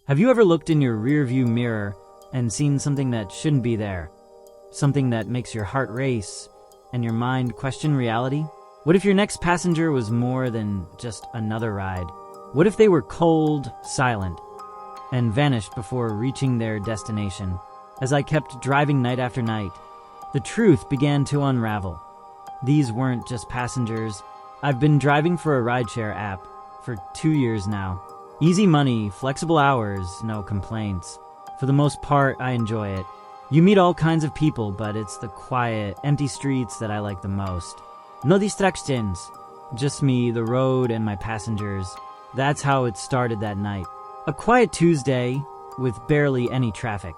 Have you ever looked in your rearview mirror and seen something that shouldn't be there? Something that makes your heart race and your mind question reality? What if your next passenger was more than just another ride? What if they were cold, silent, and vanished before reaching their destination? As I kept driving night after night, the truth began to unravel. These weren't just passengers. I've been driving for a rideshare app for 2 years now. Easy money, flexible hours, no complaints. For the most part, I enjoy it. You meet all kinds of people, but it's the quiet, empty streets that I like the most. No distractions. Just me, the road, and my passengers. That's how it started that night. A quiet Tuesday with barely any traffic.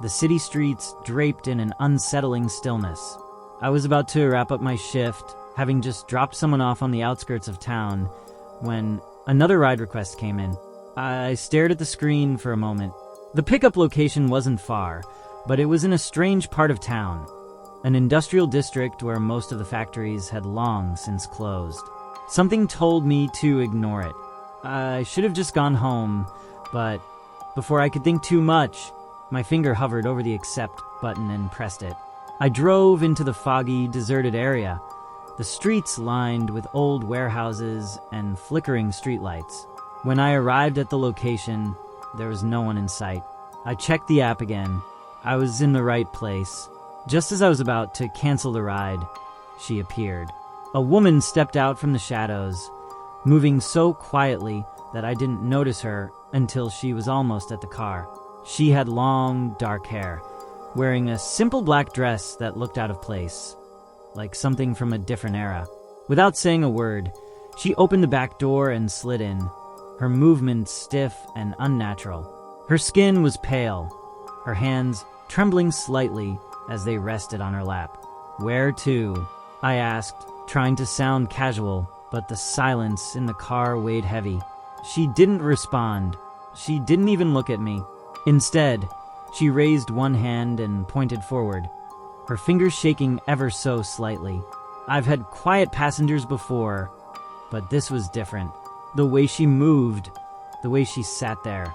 The city streets draped in an unsettling stillness. I was about to wrap up my shift, having just dropped someone off on the outskirts of town, when another ride request came in. I stared at the screen for a moment. The pickup location wasn't far, but it was in a strange part of town, an industrial district where most of the factories had long since closed. Something told me to ignore it. I should have just gone home, but before I could think too much, my finger hovered over the accept button and pressed it. I drove into the foggy, deserted area, the streets lined with old warehouses and flickering streetlights. When I arrived at the location, there was no one in sight. I checked the app again. I was in the right place. Just as I was about to cancel the ride, she appeared. A woman stepped out from the shadows, moving so quietly that I didn't notice her until she was almost at the car. She had long, dark hair, wearing a simple black dress that looked out of place, like something from a different era. Without saying a word, she opened the back door and slid in, her movements stiff and unnatural. Her skin was pale, her hands trembling slightly as they rested on her lap. "Where to?" I asked, trying to sound casual, but the silence in the car weighed heavy. She didn't respond. She didn't even look at me. Instead, she raised one hand and pointed forward, her fingers shaking ever so slightly. I've had quiet passengers before, but this was different. The way she moved, the way she sat there,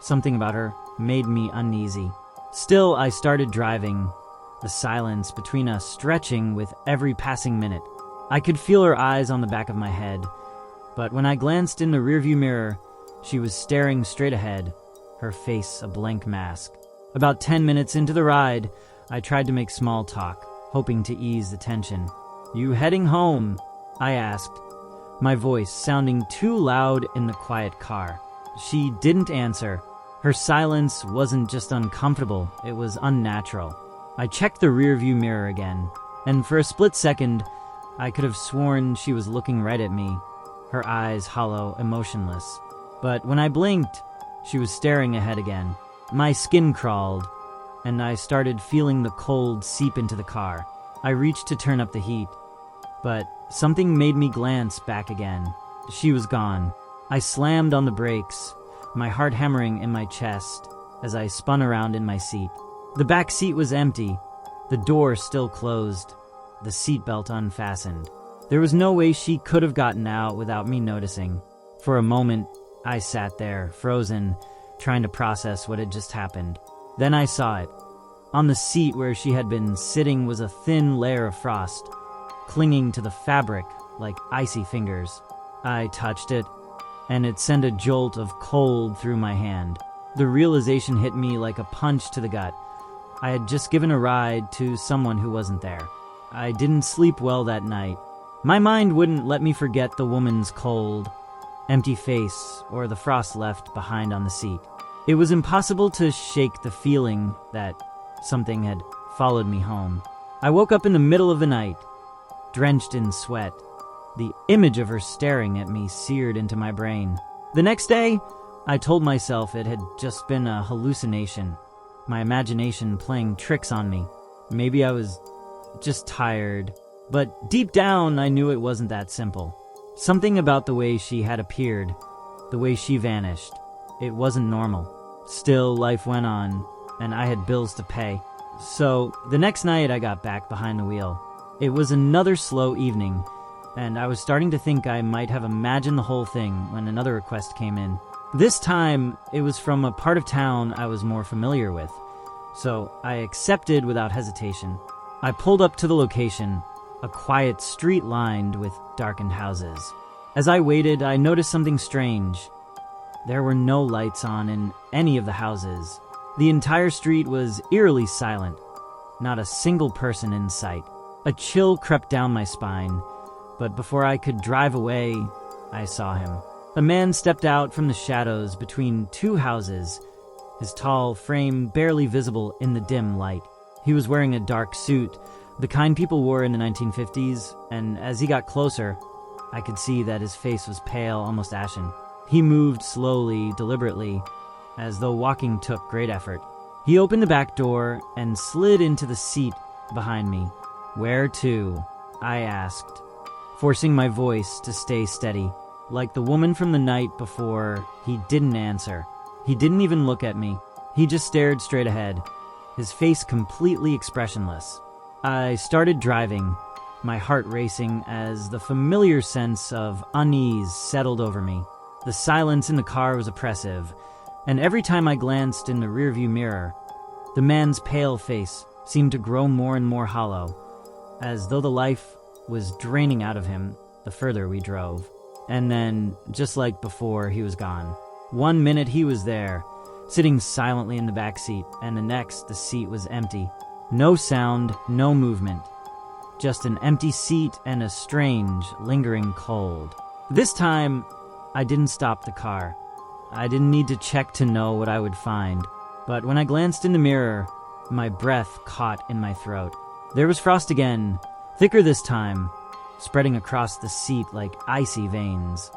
something about her made me uneasy. Still, I started driving, the silence between us stretching with every passing minute. I could feel her eyes on the back of my head, but when I glanced in the rearview mirror, she was staring straight ahead, her face a blank mask. About 10 minutes into the ride, I tried to make small talk, hoping to ease the tension. "You heading home?" I asked, my voice sounding too loud in the quiet car. She didn't answer. Her silence wasn't just uncomfortable, it was unnatural. I checked the rearview mirror again, and for a split second, I could have sworn she was looking right at me, her eyes hollow, emotionless. But when I blinked, she was staring ahead again. My skin crawled, and I started feeling the cold seep into the car. I reached to turn up the heat, but something made me glance back again. She was gone. I slammed on the brakes, my heart hammering in my chest as I spun around in my seat. The back seat was empty, the door still closed, the seatbelt unfastened. There was no way she could have gotten out without me noticing. For a moment, I sat there, frozen, trying to process what had just happened. Then I saw it. On the seat where she had been sitting was a thin layer of frost, clinging to the fabric like icy fingers. I touched it, and it sent a jolt of cold through my hand. The realization hit me like a punch to the gut. I had just given a ride to someone who wasn't there. I didn't sleep well that night. My mind wouldn't let me forget the woman's cold, empty face or the frost left behind on the seat. It was impossible to shake the feeling that something had followed me home. I woke up in the middle of the night, drenched in sweat. The image of her staring at me seared into my brain. The next day, I told myself it had just been a hallucination, my imagination playing tricks on me. Maybe I was just tired, but deep down I knew it wasn't that simple. Something about the way she had appeared, the way she vanished, it wasn't normal. Still, life went on, and I had bills to pay. So, the next night I got back behind the wheel. It was another slow evening, and I was starting to think I might have imagined the whole thing when another request came in. This time, it was from a part of town I was more familiar with, so I accepted without hesitation. I pulled up to the location, a quiet street lined with darkened houses. As I waited, I noticed something strange. There were no lights on in any of the houses. The entire street was eerily silent, not a single person in sight. A chill crept down my spine, but before I could drive away, I saw him. A man stepped out from the shadows between two houses, his tall frame barely visible in the dim light. He was wearing a dark suit, the kind people wore in the 1950s, and as he got closer, I could see that his face was pale, almost ashen. He moved slowly, deliberately, as though walking took great effort. He opened the back door and slid into the seat behind me. "Where to?" I asked, forcing my voice to stay steady. Like the woman from the night before, he didn't answer. He didn't even look at me. He just stared straight ahead, his face completely expressionless. I started driving, my heart racing as the familiar sense of unease settled over me. The silence in the car was oppressive, and every time I glanced in the rearview mirror, the man's pale face seemed to grow more and more hollow, as though the life was draining out of him the further we drove. And then, just like before, he was gone. 1 minute he was there, sitting silently in the back seat, and the next the seat was empty. No sound, no movement. Just an empty seat and a strange, lingering cold. This time, I didn't stop the car. I didn't need to check to know what I would find. But when I glanced in the mirror, my breath caught in my throat. There was frost again, thicker this time, spreading across the seat like icy veins.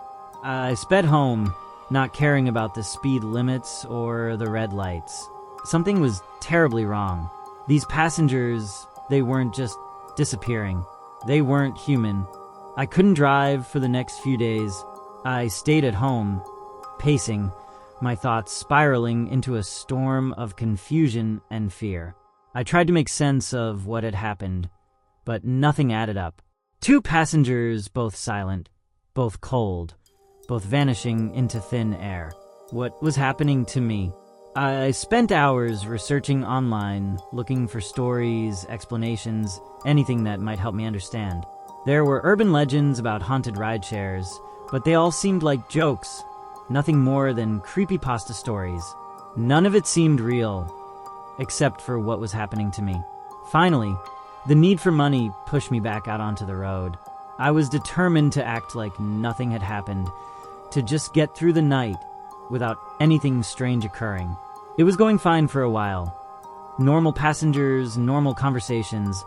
I sped home, not caring about the speed limits or the red lights. Something was terribly wrong. These passengers, they weren't just disappearing. They weren't human. I couldn't drive for the next few days. I stayed at home, pacing, my thoughts spiraling into a storm of confusion and fear. I tried to make sense of what had happened, but nothing added up. 2 passengers, both silent, both cold, both vanishing into thin air. What was happening to me? I spent hours researching online, looking for stories, explanations, anything that might help me understand. There were urban legends about haunted rideshares, but they all seemed like jokes, nothing more than creepypasta stories. None of it seemed real, except for what was happening to me. Finally, the need for money pushed me back out onto the road. I was determined to act like nothing had happened, to just get through the night without anything strange occurring. It was going fine for a while. Normal passengers, normal conversations,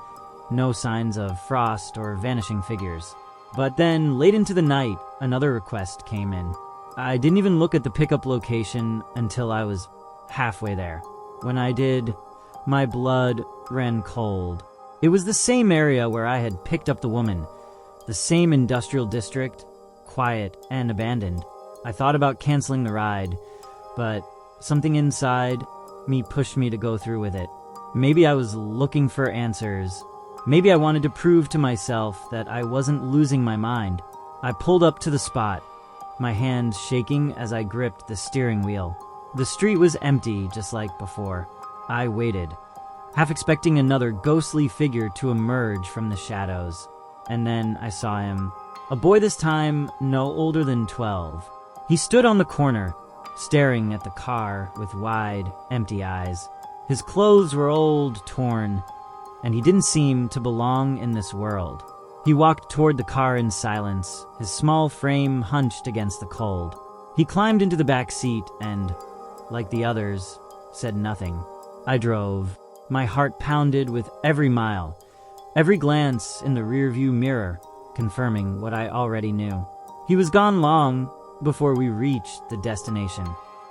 no signs of frost or vanishing figures. But then, late into the night, another request came in. I didn't even look at the pickup location until I was halfway there. When I did, my blood ran cold. It was the same area where I had picked up the woman, the same industrial district, quiet and abandoned. I thought about canceling the ride, but something inside me pushed me to go through with it. Maybe I was looking for answers. Maybe I wanted to prove to myself that I wasn't losing my mind. I pulled up to the spot, my hands shaking as I gripped the steering wheel. The street was empty, just like before. I waited, half expecting another ghostly figure to emerge from the shadows. And then I saw him. A boy this time, no older than 12. He stood on the corner, staring at the car with wide, empty eyes. His clothes were old, torn, and he didn't seem to belong in this world. He walked toward the car in silence, his small frame hunched against the cold. He climbed into the back seat and, like the others, said nothing. I drove. My heart pounded with every mile, every glance in the rearview mirror, confirming what I already knew. He was gone long before we reached the destination.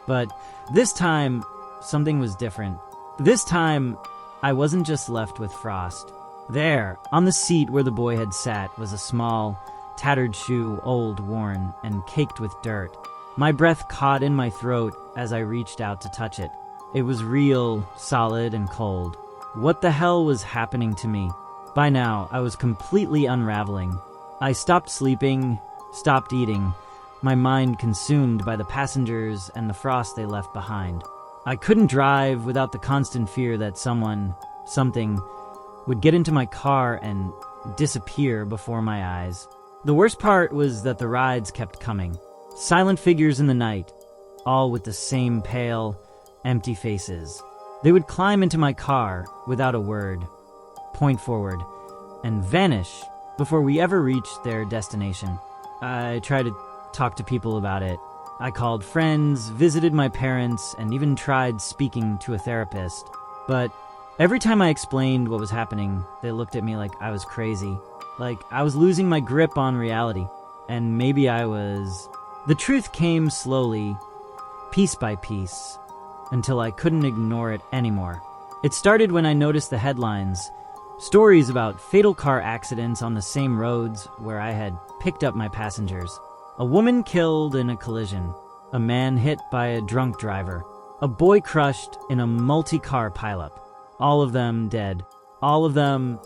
But this time, something was different. This time, I wasn't just left with frost. There, on the seat where the boy had sat, was a small, tattered shoe, old, worn, and caked with dirt. My breath caught in my throat as I reached out to touch it. It was real, solid, and cold. What the hell was happening to me? By now, I was completely unraveling. I stopped sleeping, stopped eating, my mind consumed by the passengers and the frost they left behind. I couldn't drive without the constant fear that something, would get into my car and disappear before my eyes. The worst part was that the rides kept coming. Silent figures in the night, all with the same pale, empty faces. They would climb into my car without a word, point forward, and vanish before we ever reached their destination. I tried to talk to people about it. I called friends, visited my parents, and even tried speaking to a therapist. But every time I explained what was happening, they looked at me like I was crazy, like I was losing my grip on reality. And maybe I was. The truth came slowly, piece by piece, until I couldn't ignore it anymore. It started when I noticed the headlines, stories about fatal car accidents on the same roads where I had picked up my passengers. A woman killed in a collision, a man hit by a drunk driver, a boy crushed in a multi-car pileup. All of them dead. All of them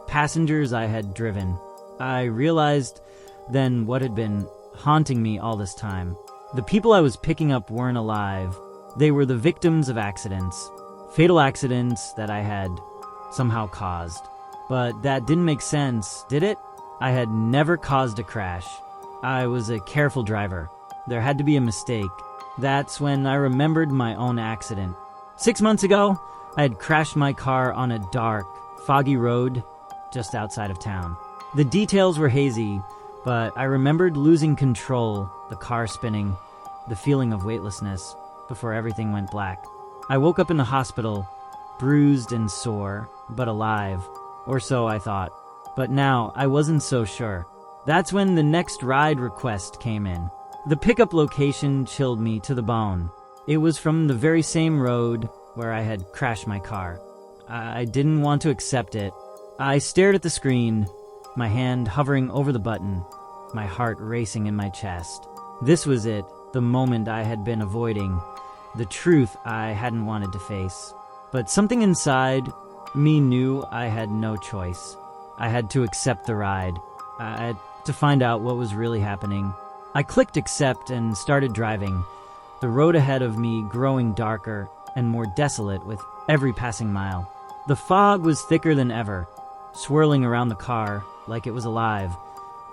passengers I had driven. I realized then what had been haunting me all this time. The people I was picking up weren't alive. They were the victims of accidents. Fatal accidents that I had somehow caused. But that didn't make sense, did it? I had never caused a crash. I was a careful driver. There had to be a mistake. That's when I remembered my own accident. 6 months ago, I had crashed my car on a dark, foggy road just outside of town. The details were hazy, but I remembered losing control, the car spinning, the feeling of weightlessness before everything went black. I woke up in the hospital, bruised and sore, but alive, or so I thought. But now I wasn't so sure. That's when the next ride request came in. The pickup location chilled me to the bone. It was from the very same road where I had crashed my car. I didn't want to accept it. I stared at the screen, my hand hovering over the button, my heart racing in my chest. This was it, the moment I had been avoiding, the truth I hadn't wanted to face. But something inside me knew I had no choice. I had to accept the ride. I had to find out what was really happening. I clicked accept and started driving, the road ahead of me growing darker and more desolate with every passing mile. The fog was thicker than ever, swirling around the car like it was alive,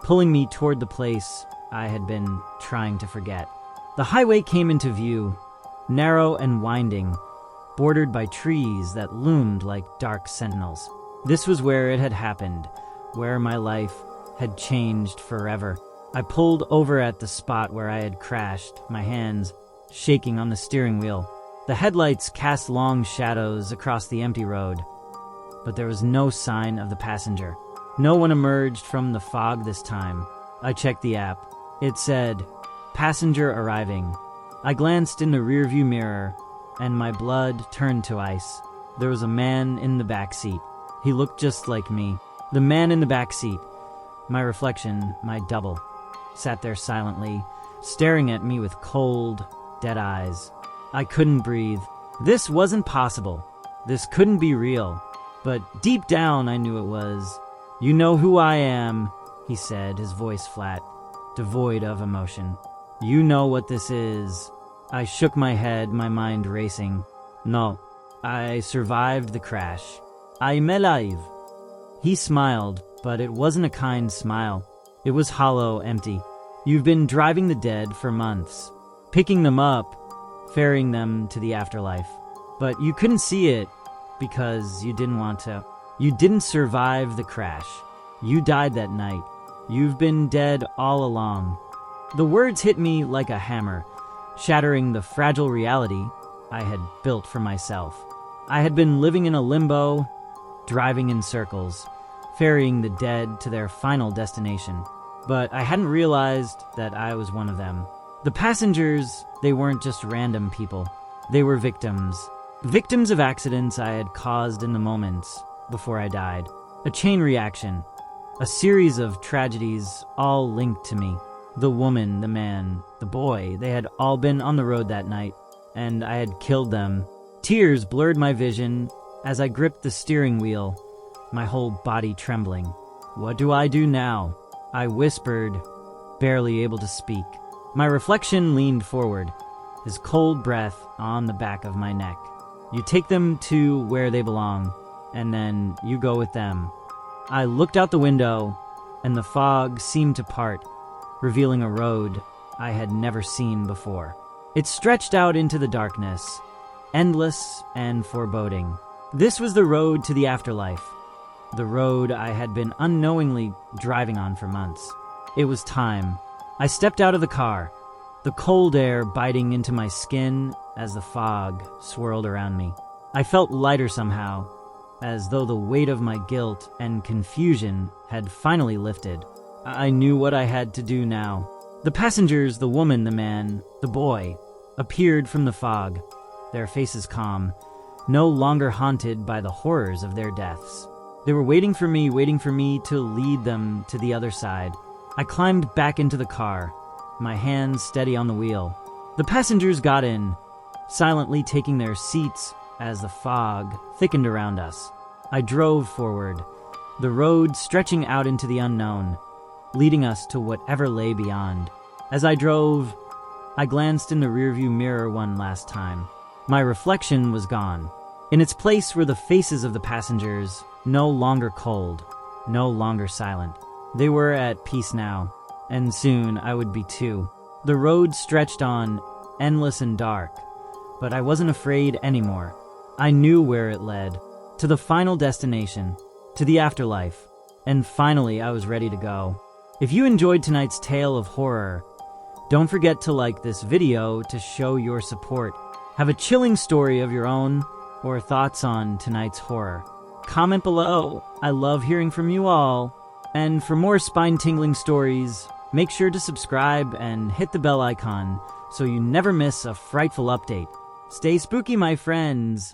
pulling me toward the place I had been trying to forget. The highway came into view, narrow and winding, bordered by trees that loomed like dark sentinels. This was where it had happened, where my life had changed forever. I pulled over at the spot where I had crashed, my hands shaking on the steering wheel. The headlights cast long shadows across the empty road, but there was no sign of the passenger. No one emerged from the fog this time. I checked the app. It said, "Passenger arriving." I glanced in the rearview mirror, and my blood turned to ice. There was a man in the back seat. He looked just like me. The man in the back seat, my reflection, my double, sat there silently, staring at me with cold, dead eyes. I couldn't breathe. This wasn't possible. This couldn't be real. But deep down I knew it was. "You know who I am," he said, his voice flat, devoid of emotion. "You know what this is." I shook my head, my mind racing. "No, I survived the crash. I'm alive." He smiled, but it wasn't a kind smile. It was hollow, empty. "You've been driving the dead for months, picking them up, ferrying them to the afterlife. But you couldn't see it because you didn't want to. You didn't survive the crash. You died that night. You've been dead all along." The words hit me like a hammer, shattering the fragile reality I had built for myself. I had been living in a limbo, driving in circles, ferrying the dead to their final destination. But I hadn't realized that I was one of them. The passengers, they weren't just random people. They were victims. Victims of accidents I had caused in the moments before I died. A chain reaction. A series of tragedies all linked to me. The woman, the man, the boy, they had all been on the road that night, and I had killed them. Tears blurred my vision as I gripped the steering wheel, my whole body trembling. "What do I do now?" I whispered, barely able to speak. My reflection leaned forward, his cold breath on the back of my neck. You take them to where they belong, and then you go with them. I looked out the window, and the fog seemed to part, revealing a road I had never seen before. It stretched out into the darkness, endless and foreboding. This was the road to the afterlife, the road I had been unknowingly driving on for months. It was time. I stepped out of the car, the cold air biting into my skin as the fog swirled around me. I felt lighter somehow, as though the weight of my guilt and confusion had finally lifted. I knew what I had to do now. The passengers, the woman, the man, the boy, appeared from the fog, their faces calm, no longer haunted by the horrors of their deaths. They were waiting for me to lead them to the other side. I climbed back into the car, my hands steady on the wheel. The passengers got in, silently taking their seats as the fog thickened around us. I drove forward, the road stretching out into the unknown, leading us to whatever lay beyond. As I drove, I glanced in the rearview mirror one last time. My reflection was gone. In its place were the faces of the passengers, no longer cold, no longer silent. They were at peace now, and soon I would be too. The road stretched on, endless and dark, but I wasn't afraid anymore. I knew where it led, to the final destination, to the afterlife, and finally I was ready to go. If you enjoyed tonight's tale of horror, don't forget to like this video to show your support. Have a chilling story of your own or thoughts on tonight's horror? Comment below. I love hearing from you all. And for more spine-tingling stories, make sure to subscribe and hit the bell icon so you never miss a frightful update. Stay spooky, my friends.